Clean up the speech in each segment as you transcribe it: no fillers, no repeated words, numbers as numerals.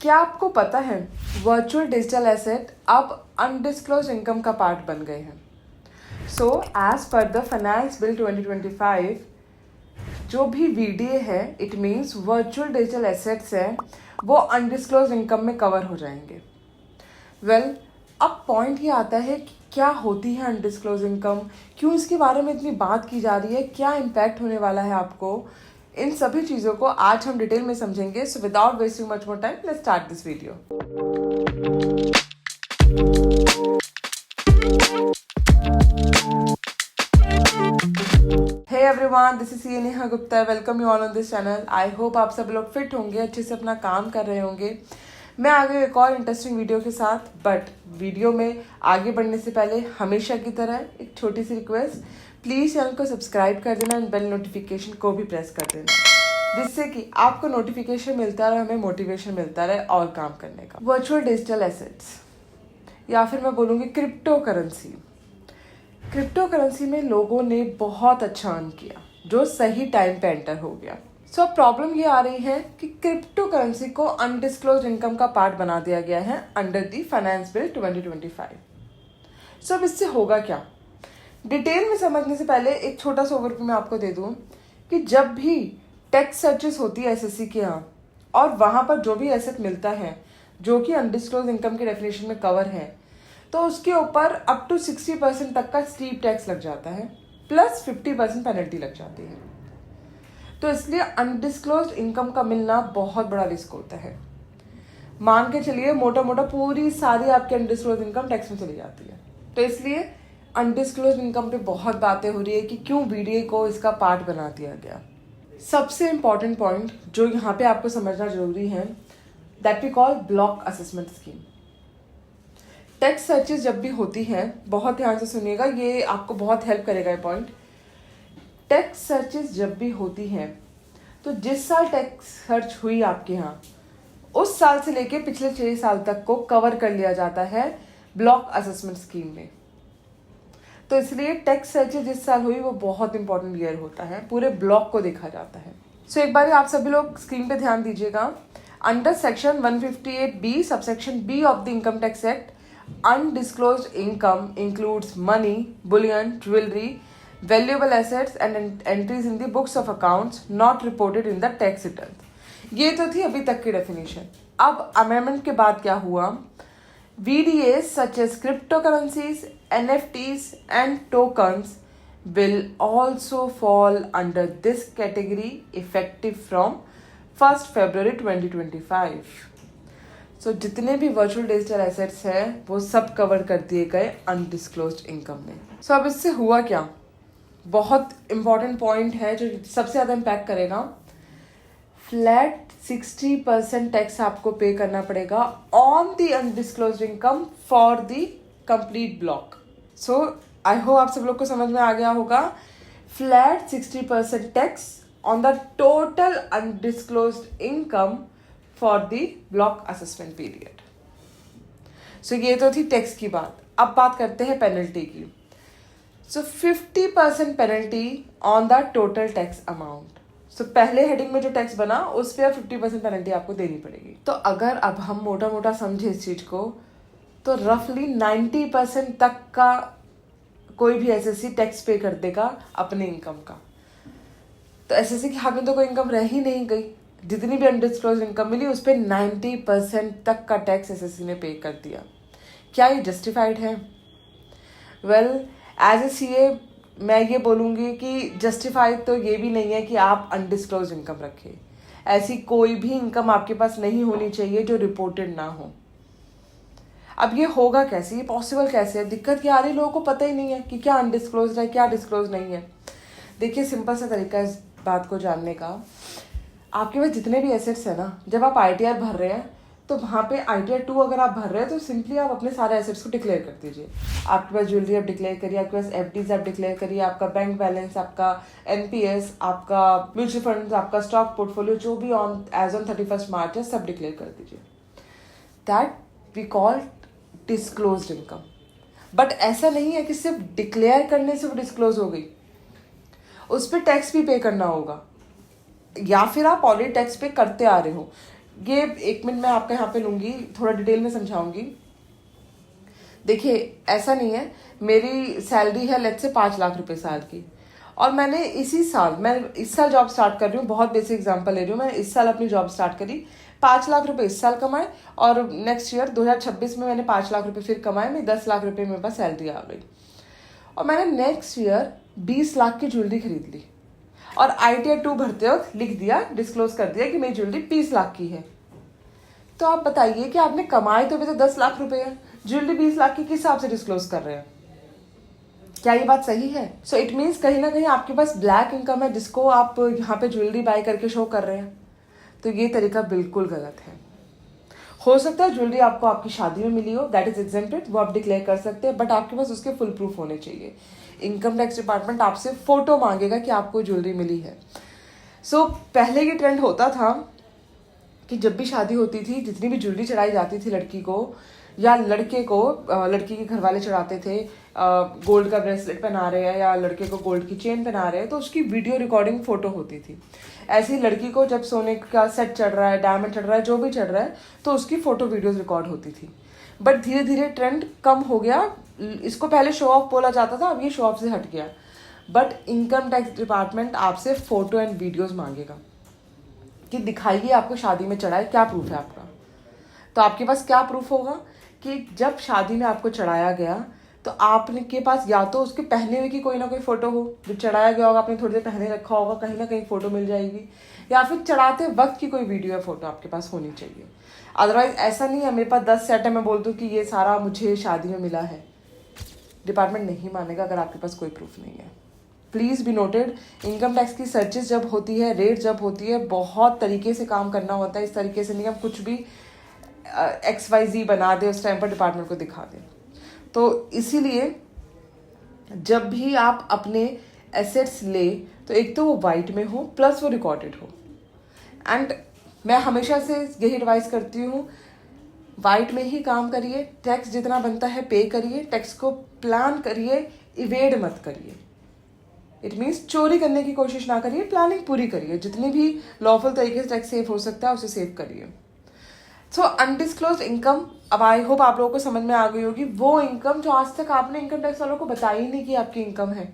क्या आपको पता है वर्चुअल डिजिटल एसेट अब अनडिस्क्लोज इनकम का पार्ट बन गए हैं। So as per the finance bill 2025 जो भी वीडीए है it means virtual digital assets हैं वो अनडिस्क्लोज इनकम में कवर हो जाएंगे। वेल अब पॉइंट ये आता है कि क्या होती है अनडिस्क्लोज इनकम, क्यों इसके बारे में इतनी बात की जा रही है, क्या इम्पैक्ट होने वाला है आपको, इन सभी चीज़ों को आज हम डिटेल में समझेंगे। So without wasting much more time let's start this video. Hey everyone, this is Neha Gupta. Welcome you all on this channel. I hope आप सब लोग फिट होंगे, अच्छे से अपना काम कर रहे होंगे। मैं आ गई एक और इंटरेस्टिंग वीडियो के साथ। बट वीडियो में आगे बढ़ने से पहले हमेशा की तरह एक छोटी सी रिक्वेस्ट, प्लीज़ चैनल को सब्सक्राइब कर देना एंड बेल नोटिफिकेशन को भी प्रेस कर देना, जिससे कि आपको नोटिफिकेशन मिलता रहे, हमें मोटिवेशन मिलता रहे और काम करने का। वर्चुअल डिजिटल एसेट्स या फिर मैं बोलूँगी क्रिप्टो करेंसी। क्रिप्टो करेंसी में लोगों ने बहुत अच्छा अर्न किया जो सही टाइम पे एंटर हो गया। सो प्रॉब्लम ये आ रही है कि क्रिप्टो करेंसी को अनडिस्क्लोज इनकम का पार्ट बना दिया गया है अंडर दी फाइनेंस बिल 2025। सो अब इससे होगा क्या, डिटेल में समझने से पहले एक छोटा सा ओवरव्यू मैं आपको दे दूं कि जब भी टैक्स सर्चेस होती है एसएससी के यहाँ और वहाँ पर जो भी एसेट मिलता है जो कि अनडिस्क्लोज इनकम के डेफिनेशन में कवर है, तो उसके ऊपर अप टू 60% तक का स्टीप टैक्स लग जाता है, प्लस 50% पेनल्टी लग जाती है। तो इसलिए अनडिस्क्लोज इनकम का मिलना बहुत बड़ा रिस्क होता है। मान के चलिए मोटा मोटा पूरी सारी आपकी अनडिस्क्लोज इनकम टैक्स में चली जाती है। तो इसलिए अनडिस्क्लोज इनकम पे बहुत बातें हो रही है कि क्यों वीडियो को इसका पार्ट बना दिया गया। सबसे इम्पॉर्टेंट पॉइंट जो यहाँ पे आपको समझना जरूरी है, that we call block assessment scheme. Tax searches जब भी होती है, बहुत ध्यान से सुनिएगा, ये आपको बहुत हेल्प करेगा ये पॉइंट। टैक्स सर्चेस जब भी होती हैं तो जिस साल टैक्स सर्च हुई आपके यहाँ, उस साल से लेके पिछले 6 साल तक को कवर कर लिया जाता है ब्लॉक असेसमेंट स्कीम में। तो इसलिए टैक्स सर्चेस जिस साल हुई वो बहुत इंपॉर्टेंट ईयर होता है, पूरे ब्लॉक को देखा जाता है। सो एक बार आप सभी लोग स्क्रीन पे ध्यान दीजिएगा। Under section 158B subsection B of the income tax act, undisclosed income includes money, bullion, jewelry, valuable assets and entries in the books of accounts not reported in the tax return। ये तो थी अभी तक की definition. अब amendment के बाद क्या हुआ, VDAs such as cryptocurrencies, NFTs and tokens will also fall under this category effective from 1st February 2025। सो जितने भी वर्चुअल डिजिटल एसेट्स हैं वो सब कवर कर दिए गए अनडिस्क्लोज्ड इनकम में। सो अब इससे हुआ क्या, बहुत इंपॉर्टेंट पॉइंट है जो सबसे ज़्यादा इम्पैक्ट करेगा। फ्लैट 60% टैक्स आपको पे करना पड़ेगा on the undisclosed income for the complete block. So I hope आप सब लोग को समझ में आ गया होगा। Flat 60% tax on the total undisclosed income for the block assessment period. So ये तो थी टैक्स की बात। अब बात करते हैं पेनल्टी की। So 50% penalty on the total tax amount. So पहले हेडिंग में जो टैक्स बना उस पर 50% पेनल्टी आपको देनी पड़ेगी। तो अगर अब हम मोटा मोटा समझे इस चीज को, तो रफली 90% तक का कोई भी एसएससी टैक्स पे कर देगा अपने इनकम का। तो एसएससी के हाथ में तो कोई इनकम रह ही नहीं गई। जितनी भी अनडिस्क्लोज इनकम मिली उस पर 90% तक का टैक्स एसएससी ने पे कर दिया। क्या ये जस्टिफाइड है? वेल एज ए सीए मैं ये बोलूँगी कि जस्टिफाइड तो ये भी नहीं है कि आप अनडिस्क्लोज इनकम रखें। ऐसी कोई भी इनकम आपके पास नहीं होनी चाहिए जो रिपोर्टेड ना हो। अब ये होगा कैसे, ये पॉसिबल कैसे है? दिक्कत क्या आ रही है, लोगों को पता ही नहीं है कि क्या अनडिस्क्लोज है क्या डिस्क्लोज नहीं है। देखिए सिंपल सा तरीका है इस बात को जानने का। आपके पास जितने भी एसेट्स है ना, जब आप ITR भर रहे हैं तो वहाँ पे ITR 2 अगर आप भर रहे हैं तो सिंपली आप अपने सारे एसेट्स को डिक्लेयर कर दीजिए। आपके पास ज्वेलरी आप डिक्लेयर करिए, आपके पास FDs आप डिक्लेयर करिए, आपका बैंक बैलेंस, आपका NPS, आपका म्यूचुअल फंड, आपका स्टॉक पोर्टफोलियो जो भी ऑन एज ऑन 31 मार्च है सब डिक्लेयर कर दीजिए। That we call disclosed income. But ऐसा नहीं है कि सिर्फ डिक्लेयर करने से वो डिस्क्लोज हो गई, उस पर टैक्स भी पे करना होगा, या फिर आप ऑलरेडी टैक्स पे करते आ रहे हो। ये 1 मिनट मैं आपका यहाँ पे लूँगी, थोड़ा डिटेल में समझाऊंगी। देखिए ऐसा नहीं है, मेरी सैलरी है लेट्स से 5 लाख रुपए साल की, और मैंने मैं इस साल जॉब स्टार्ट कर रही हूँ, बहुत बेसिक एग्जांपल ले रही हूँ, मैं इस साल अपनी जॉब स्टार्ट करी, 5 लाख रुपए इस साल कमाए, और नेक्स्ट ईयर 2026 में मैंने 5 लाख रुपए फिर कमाए, मैं 10 लाख रुपए मेरे पास सैलरी आ गई, और मैंने नेक्स्ट ईयर 20 लाख की ज्वेलरी खरीद ली, और ITR 2 भरते वक्त लिख दिया, डिस्क्लोज कर दिया कि मेरी ज्वेलरी 20 लाख की है। तो आप बताइए कि आपने कमाए तो वैसे 10 लाख रुपए है, ज्वेलरी 20 लाख की किस हिसाब से डिस्क्लोज कर रहे हैं? क्या ये बात सही है? सो इट मीन्स कहीं ना कहीं आपके पास ब्लैक इनकम है जिसको आप यहाँ पे ज्वेलरी बाय करके शो कर रहे हैं, तो ये तरीका बिल्कुल गलत है। हो सकता है ज्वेलरी आपको आपकी शादी में मिली हो, दैट इज एग्जेम्प्टेड, वो आप डिक्लेयर कर सकते हैं, बट आपके पास उसके फुल प्रूफ होने चाहिए। इनकम टैक्स डिपार्टमेंट आपसे फोटो मांगेगा कि आपको ज्वेलरी मिली है। सो पहले ये ट्रेंड होता था कि जब भी शादी होती थी, जितनी भी ज्वेलरी चढ़ाई जाती थी लड़की को या लड़के को, लड़की के घर वाले चढ़ाते थे, गोल्ड का ब्रेसलेट पहना रहे हैं या लड़के को गोल्ड की चेन पहना रहे हैं, तो उसकी वीडियो रिकॉर्डिंग फोटो होती थी। ऐसी लड़की को जब सोने का सेट चढ़ रहा है, डायमंड चढ़ रहा है, जो भी चढ़ रहा है, तो उसकी फोटो वीडियोज रिकॉर्ड होती थी। बट धीरे धीरे ट्रेंड कम हो गया, इसको पहले शो ऑफ बोला जाता था, अब ये शो ऑफ से हट गया। बट इनकम टैक्स डिपार्टमेंट आपसे फोटो एंड वीडियोज मांगेगा कि दिखाइए आपको शादी में चढ़ाए, क्या प्रूफ है आपका? तो आपके पास क्या प्रूफ होगा कि जब शादी में आपको चढ़ाया गया तो आपने के पास या तो उसके पहने हुए की कोई ना कोई फोटो हो, जब चढ़ाया गया होगा आपने थोड़ी देर पहने रखा होगा, कहीं ना कहीं फोटो मिल जाएगी, या फिर चढ़ाते वक्त की कोई वीडियो या फोटो आपके पास होनी चाहिए। अदरवाइज ऐसा नहीं है मेरे पास 10 सेट है, मैं बोल दूँ कि ये सारा मुझे शादी में मिला है, डिपार्टमेंट नहीं मानेगा अगर आपके पास कोई प्रूफ नहीं है। Please be noted, income tax की सर्चेस जब होती है, रेट जब होती है, बहुत तरीके से काम करना होता है। इस तरीके से नहीं हम कुछ भी XYZ बना दे उस टाइम पर डिपार्टमेंट को दिखा दें। तो इसीलिए जब भी आप अपने एसेट्स ले तो एक तो वो वाइट में हो प्लस वो रिकॉर्डेड हो। एंड मैं हमेशा से यही एडवाइस करती हूँ, वाइट में ही काम करिए, टैक्स जितना बनता है पे करिए, टैक्स को प्लान करिए, इवेड मत करिए। इट मीन्स चोरी करने की कोशिश ना करिए, प्लानिंग पूरी करिए, जितनी भी लॉफुल तरीके से टैक्स सेव हो सकता है उसे सेव करिए। सो अनडिस्क्लोज्ड इनकम, अब आई होप आप लोगों को समझ में आ गई होगी, वो इनकम जो आज तक आपने इनकम टैक्स वालों को बताई ही नहीं कि आपकी इनकम है।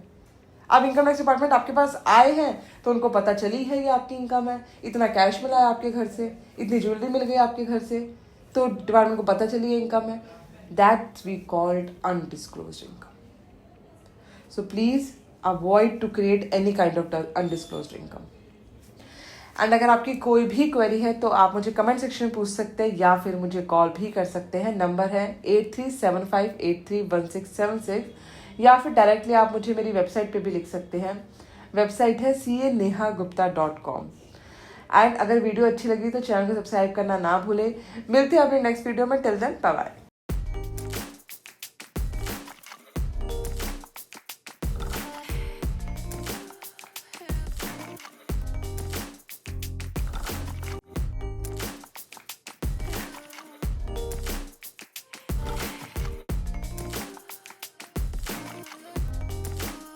अब इनकम टैक्स डिपार्टमेंट आपके पास आए हैं तो उनको पता चली है ये आपकी इनकम है, इतना कैश मिला है आपके घर से, इतनी ज्वेलरी मिल गई आपके घर से, तो डिपार्टमेंट को पता चली है इनकम है। That we called undisclosed income. So please avoid to create any kind of undisclosed income. And अगर आपकी कोई भी क्वेरी है तो आप मुझे कमेंट सेक्शन में पूछ सकते हैं या फिर मुझे कॉल भी कर सकते हैं। नंबर है 8375831676, या फिर डायरेक्टली आप मुझे मेरी वेबसाइट पे भी लिख सकते हैं। वेबसाइट है CA-नेहा-गुप्ता.com। एंड अगर वीडियो अच्छी लगी तो चैनल को सब्सक्राइब करना ना भूले। मिलते हैं अपने नेक्स्ट वीडियो में, टिल देन बाय बाय।